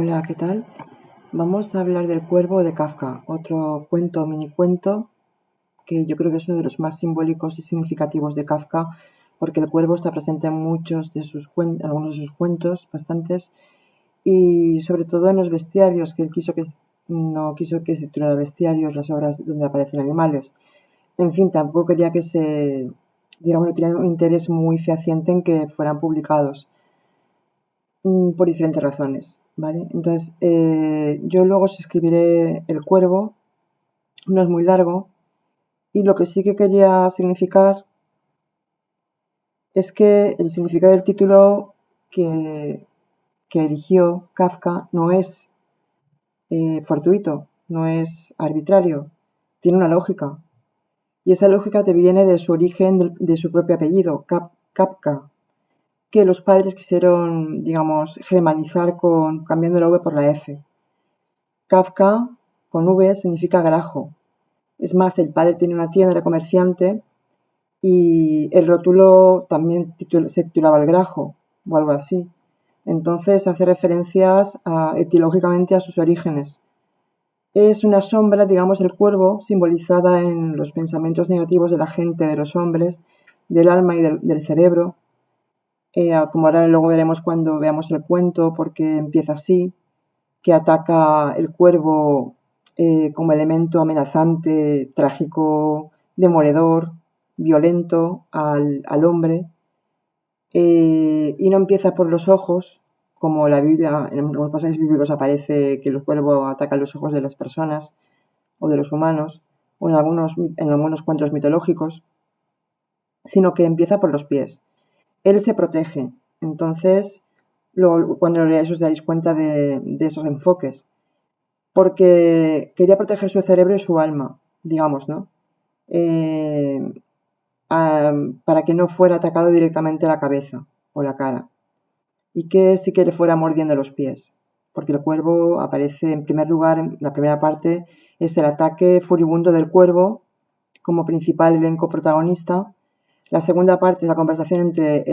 Hola, ¿qué tal? Vamos a hablar del Cuervo de Kafka, otro cuento, mini cuento, que yo creo que es uno de los más simbólicos y significativos de Kafka, porque el cuervo está presente en muchos de sus algunos de sus cuentos, bastantes, y sobre todo en los bestiarios, que él no quiso que se titulara bestiarios las obras donde aparecen animales. En fin, tampoco quería que digamos, no tenía un interés muy fehaciente en que fueran publicados. Por diferentes razones, ¿vale? Entonces, yo luego os escribiré El Cuervo, no es muy largo, y lo que sí que quería significar es que el significado del título que eligió Kafka no es fortuito, no es arbitrario, tiene una lógica. Y esa lógica te viene de su origen, de su propio apellido, Kafka, que los padres quisieron, digamos, germanizar cambiando la V por la F. Kafka, con V, significa grajo. Es más, el padre tiene una tienda de comerciante y el rótulo también se titulaba El Grajo o algo así. Entonces hace referencias etiológicamente a sus orígenes. Es una sombra, digamos, el cuervo, simbolizada en los pensamientos negativos de la gente, de los hombres, del alma y del cerebro. Como ahora luego veremos cuando veamos el cuento, porque empieza así, que ataca el cuervo como elemento amenazante, trágico, demoledor, violento al hombre, y no empieza por los ojos, como la Biblia, en algunos pasajes bíblicos aparece que el cuervo ataca los ojos de las personas o de los humanos, o en algunos cuentos mitológicos, sino que empieza por los pies. Él se protege. Entonces, luego, cuando lo leáis os daréis cuenta de esos enfoques, porque quería proteger su cerebro y su alma, digamos, ¿no? Eh, para que no fuera atacado directamente a la cabeza o la cara, y que sí que le fuera mordiendo los pies, porque el cuervo aparece en primer lugar, en la primera parte es el ataque furibundo del cuervo como principal elenco protagonista. La segunda parte es la conversación entre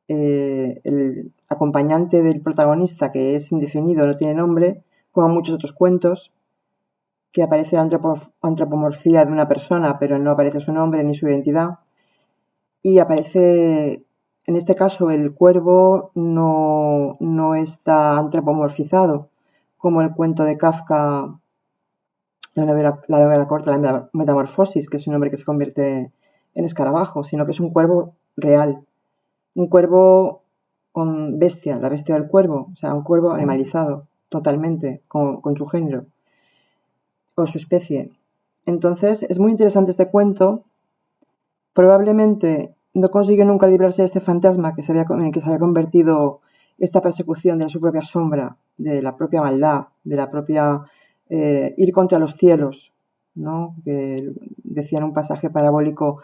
el acompañante del protagonista, que es indefinido, no tiene nombre, como muchos otros cuentos, que aparece la antropomorfía de una persona, pero no aparece su nombre ni su identidad. Y aparece, en este caso, el cuervo no está antropomorfizado, como el cuento de Kafka, la novela corta, la Metamorfosis, que es un hombre que se convierte en escarabajo, sino que es un cuervo real. Un cuervo con bestia, la bestia del cuervo, o sea, un cuervo animalizado totalmente con su género o su especie. Entonces, es muy interesante este cuento. Probablemente no consiguió nunca librarse de este fantasma en el que se había convertido esta persecución de su propia sombra, de la propia maldad, de la propia ir contra los cielos, ¿no? Que decía en un pasaje parabólico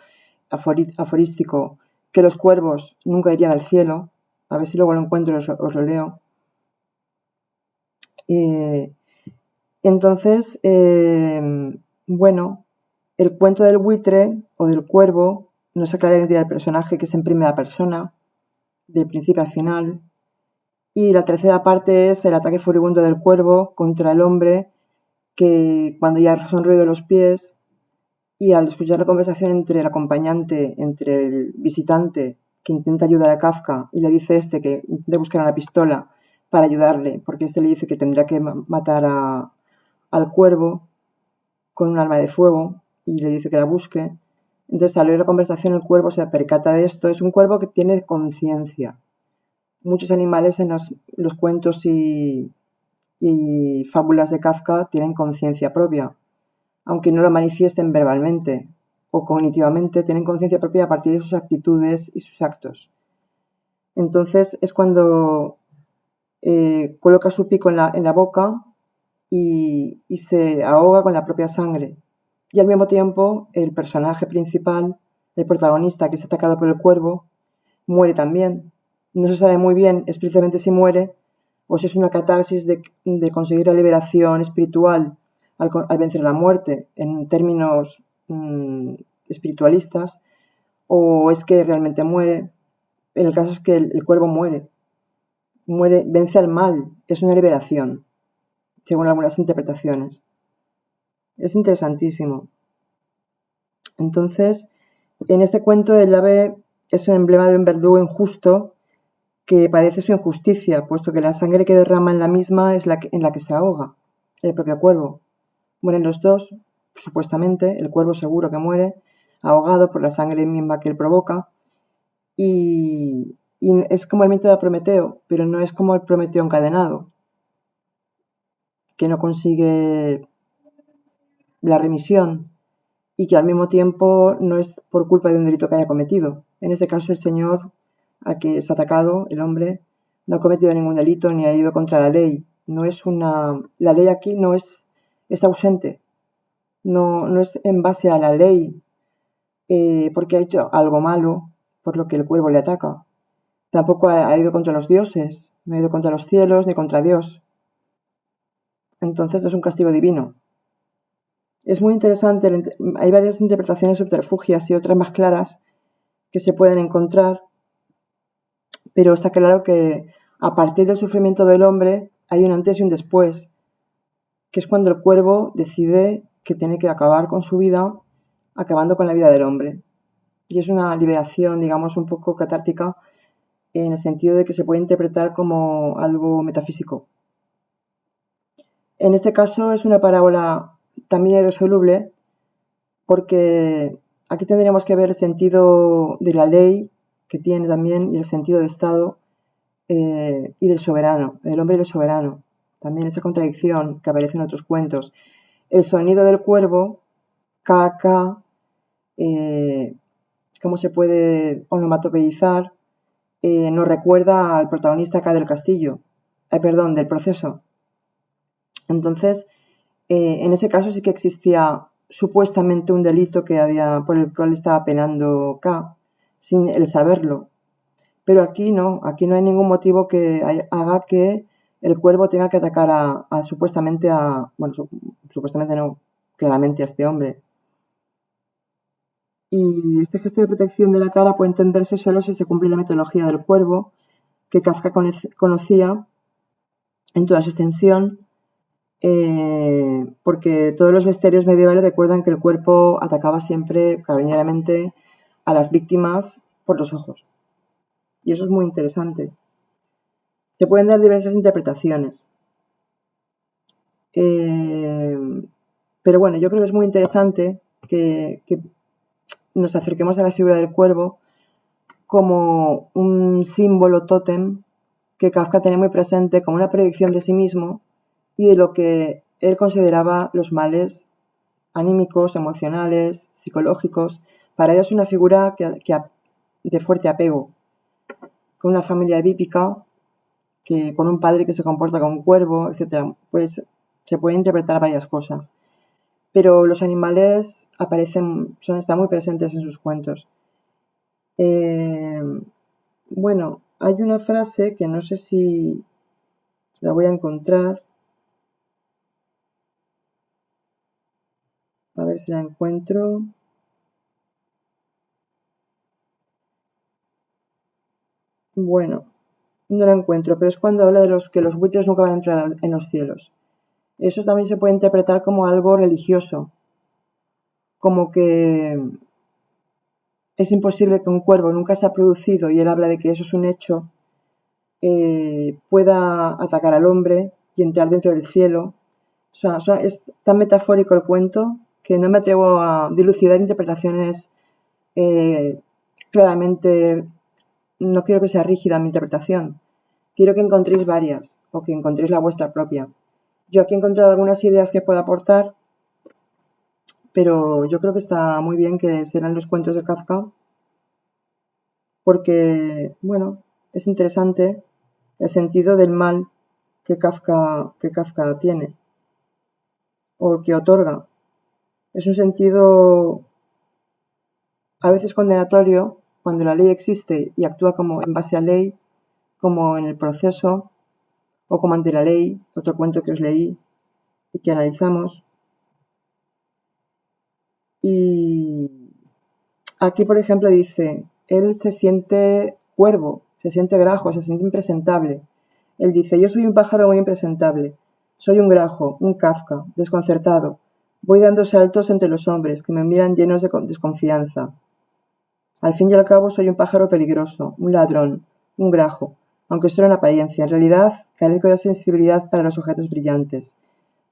aforístico que los cuervos nunca irían al cielo. A ver si luego lo encuentro y os lo leo. Entonces, bueno, el cuento del buitre o del cuervo no se aclara la identidad del personaje, que es en primera persona, del principio al final. Y la tercera parte es el ataque furibundo del cuervo contra el hombre, que cuando ya son ruido los pies, y al escuchar la conversación entre el acompañante, entre el visitante que intenta ayudar a Kafka y le dice que intente buscar una pistola para ayudarle, porque le dice que tendrá que matar al cuervo con un arma de fuego y le dice que la busque. Entonces, al oír la conversación, el cuervo se percata de esto. Es un cuervo que tiene conciencia. Muchos animales en los cuentos y fábulas de Kafka tienen conciencia propia, aunque no lo manifiesten verbalmente o cognitivamente, tienen conciencia propia a partir de sus actitudes y sus actos. Entonces es cuando coloca su pico en la boca y se ahoga con la propia sangre. Y al mismo tiempo el personaje principal, el protagonista que es atacado por el cuervo, muere también. No se sabe muy bien explícitamente si muere o si es una catarsis de conseguir la liberación espiritual al vencer la muerte en términos espiritualistas, o es que realmente muere. En el caso es que el cuervo muere. muere, vence al mal, es una liberación, según algunas interpretaciones. Es interesantísimo. Entonces, en este cuento el ave es un emblema de un verdugo injusto que padece su injusticia, puesto que la sangre que derrama en la misma es en la que se ahoga el propio cuervo. Mueren los dos, supuestamente, el cuervo seguro que muere, ahogado por la sangre misma que él provoca, y es como el mito de Prometeo, pero no es como el Prometeo encadenado, que no consigue la remisión y que al mismo tiempo no es por culpa de un delito que haya cometido. En este caso, el señor a que es atacado, el hombre, no ha cometido ningún delito ni ha ido contra la ley. No es una, la ley aquí no es, está ausente. No es en base a la ley porque ha hecho algo malo por lo que el cuervo le ataca. Tampoco ha ido contra los dioses, no ha ido contra los cielos ni contra Dios. Entonces no es un castigo divino. Es muy interesante, hay varias interpretaciones subterfugias y otras más claras que se pueden encontrar, pero está claro que a partir del sufrimiento del hombre hay un antes y un después, que es cuando el cuervo decide que tiene que acabar con su vida, acabando con la vida del hombre. Y es una liberación, digamos, un poco catártica, en el sentido de que se puede interpretar como algo metafísico. En este caso es una parábola también irresoluble, porque aquí tendríamos que ver el sentido de la ley que tiene también y el sentido de Estado y del soberano, del hombre y del soberano. También esa contradicción que aparece en otros cuentos. El sonido del cuervo, caca, cómo se puede onomatopeizar, nos recuerda al protagonista acá del castillo, perdón, del proceso. Entonces, en ese caso sí que existía supuestamente un delito por el cual estaba penando K, sin el saberlo. Pero aquí no hay ningún motivo que haga que el cuervo tenga que atacar supuestamente bueno, supuestamente no, claramente a este hombre. Y este gesto de protección de la cara puede entenderse solo si se cumple la metodología del cuervo que Kafka conocía en toda su extensión, porque todos los misterios medievales recuerdan que el cuerpo atacaba siempre cariñosamente a las víctimas por los ojos. Y eso es muy interesante. Se pueden dar diversas interpretaciones. Pero bueno, yo creo que es muy interesante que nos acerquemos a la figura del cuervo como un símbolo tótem que Kafka tenía muy presente como una proyección de sí mismo y de lo que él consideraba los males anímicos, emocionales, psicológicos. Para él es una figura de fuerte apego, con una familia edípica, con un padre que se comporta como un cuervo, etc. Pues se pueden interpretar varias cosas. Pero los animales están muy presentes en sus cuentos. Bueno, hay una frase que no sé si la voy a encontrar. A ver si la encuentro. Bueno, no la encuentro, pero es cuando habla de que los buitres nunca van a entrar en los cielos. Eso también se puede interpretar como algo religioso, como que es imposible que un cuervo nunca se ha producido y él habla de que eso es un hecho, pueda atacar al hombre y entrar dentro del cielo. O sea, es tan metafórico el cuento que no me atrevo a dilucidar interpretaciones claramente. No quiero que sea rígida mi interpretación. Quiero que encontréis varias o que encontréis la vuestra propia. Yo aquí he encontrado algunas ideas que puedo aportar, pero yo creo que está muy bien que serán los cuentos de Kafka porque, bueno, es interesante el sentido del mal que Kafka tiene o que otorga. Es un sentido a veces condenatorio cuando la ley existe y actúa como en base a ley, como en el proceso o como ante la ley, otro cuento que os leí y que analizamos. Y aquí, por ejemplo, dice, él se siente cuervo, se siente grajo, se siente impresentable. Él dice: yo soy un pájaro muy impresentable, soy un grajo, un Kafka, desconcertado, voy dando saltos entre los hombres que me miran llenos de desconfianza. Al fin y al cabo soy un pájaro peligroso, un ladrón, un grajo, aunque solo en apariencia. En realidad carezco de sensibilidad para los objetos brillantes.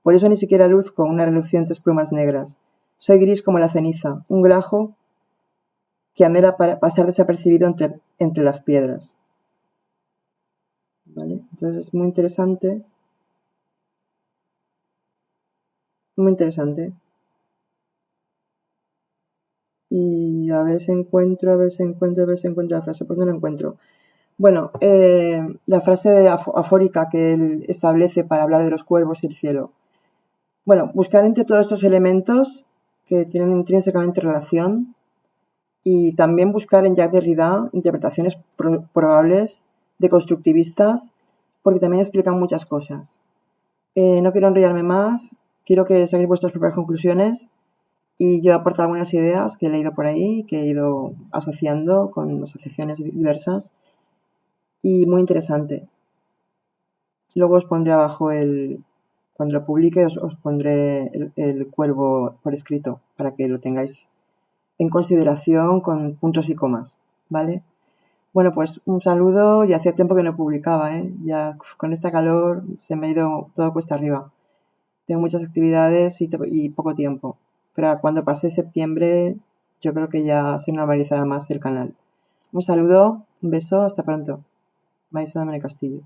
Por eso ni siquiera luzco unas relucientes plumas negras. Soy gris como la ceniza, un grajo que anhela pasar desapercibido entre las piedras. ¿Vale? Entonces es muy interesante. Muy interesante. Y a ver si encuentro la frase. ¿Por dónde la encuentro? Bueno, la frase afórica que él establece para hablar de los cuervos y el cielo. Bueno, buscar entre todos estos elementos que tienen intrínsecamente relación y también buscar en Jacques Derrida interpretaciones probables de constructivistas porque también explican muchas cosas. No quiero enrollarme más, quiero que saquéis vuestras propias conclusiones y yo aporto algunas ideas que he leído por ahí, que he ido asociando con asociaciones diversas y muy interesante. Luego os pondré abajo cuando lo publique os pondré el cuervo por escrito para que lo tengáis en consideración con puntos y comas, ¿vale? Bueno, pues un saludo y hacía tiempo que no publicaba, ¿eh? Ya con esta calor se me ha ido todo cuesta arriba. Tengo muchas actividades y poco tiempo, pero cuando pase septiembre yo creo que ya se normalizará más el canal. Un saludo, un beso, hasta pronto. Maisa Domene Castillo.